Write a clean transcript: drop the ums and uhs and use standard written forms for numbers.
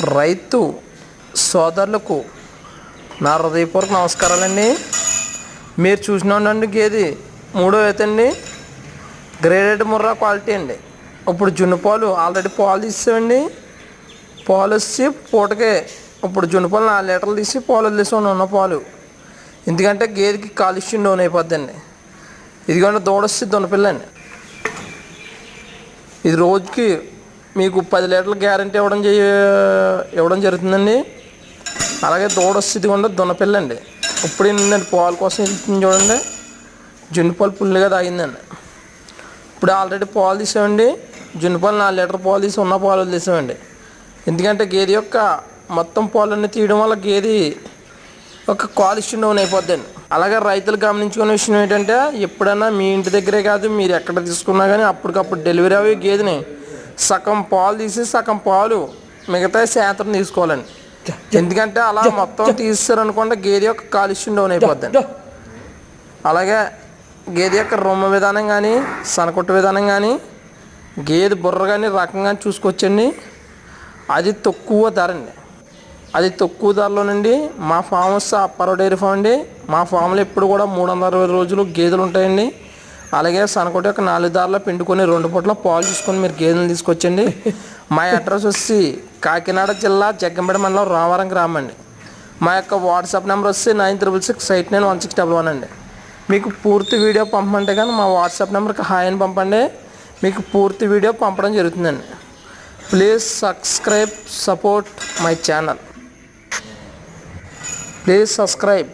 రైతు సోదరులకు నా హృదయపూర్వక నమస్కారాలండి. మీరు చూసిన ఉండండి గేది 3వ ఈత అండి, గ్రేడెడ్ ముర్రా క్వాలిటీ అండి. ఇప్పుడు జున్ను పాలు ఆల్రెడీ పాలు తీసామండి. పాలు వచ్చి పూటకే ఇప్పుడు జున్ను పాలు 4 లీటర్లు తీసి పాలు వదిలేసాను ఉన్న పాలు. ఎందుకంటే గేదెకి కాలుష్యం డౌన్ అయిపోద్దండి. ఇదిగోండి దూడొచ్చి దున్నపిల్లండి. ఇది రోజుకి మీకు 10 లీటర్ల గ్యారంటీ ఇవ్వడం జరుగుతుందండి. అలాగే దూడొచ్చి ఇదిగోండి దున్నపిల్లండి. ఇప్పుడు ఏంటంటే పాలు కోసం వెళ్తుంది చూడండి. జున్ను పాలు పుల్లుగా తాగిందండి. ఇప్పుడు ఆల్రెడీ పాలు తీసామండి. జున్ను పాలు 4 లీటర్ పాలు తీసి ఉన్న పాలు వదిలేసామండి. ఎందుకంటే గేదె యొక్క మొత్తం పాలన్నీ తీయడం వల్ల గేదె ఒక కాలుష్యం డౌన్ అయిపోద్దండి. అలాగే రైతులు గమనించుకునే విషయం ఏంటంటే, ఎప్పుడైనా మీ ఇంటి దగ్గరే కాదు మీరు ఎక్కడ తీసుకున్నా కానీ అప్పటికప్పుడు డెలివరీ అయ్యే గేదెని సగం పాలు తీసి సగం పాలు మిగతా సాయంత్రం తీసుకోవాలండి. ఎందుకంటే అలా మొత్తం తీసారనుకోండి గేదె యొక్క కాలుష్యం డౌన్ అయిపోద్దండి. అలాగే గేదె యొక్క రొమ్మ విధానం కానీ సనకొట్టు విధానం కానీ గేదె బుర్ర కానీ రకం కానీ చూసుకొచ్చండి. అది తక్కువ ధర అండి. అది తక్కువ ధరలోనండి మా ఫామ్ వస్తే అప్పారావు డైరీ ఫామ్ అండి. మా ఫామ్లో ఎప్పుడు కూడా 360 రోజులు గేదెలు ఉంటాయండి. అలాగే సనకొట్టు యొక్క 4 దారిలో పిండుకొని 2 పూట్ల పాలు తీసుకొని మీరు గేదెలు తీసుకొచ్చండి. మా అడ్రస్ వచ్చి కాకినాడ జిల్లా జగ్గంపేట మండలం రామవరం గ్రామం అండి. మా యొక్క వాట్సాప్ నెంబర్ వచ్చి 9666891611 అండి. మీకు పూర్తి వీడియో పంపమంటే కానీ మా వాట్సాప్ నెంబర్కి హాయ్ అని పంపండి. మీకు పూర్తి వీడియో పంపడం జరుగుతుందండి. Please subscribe support my channel. Please subscribe.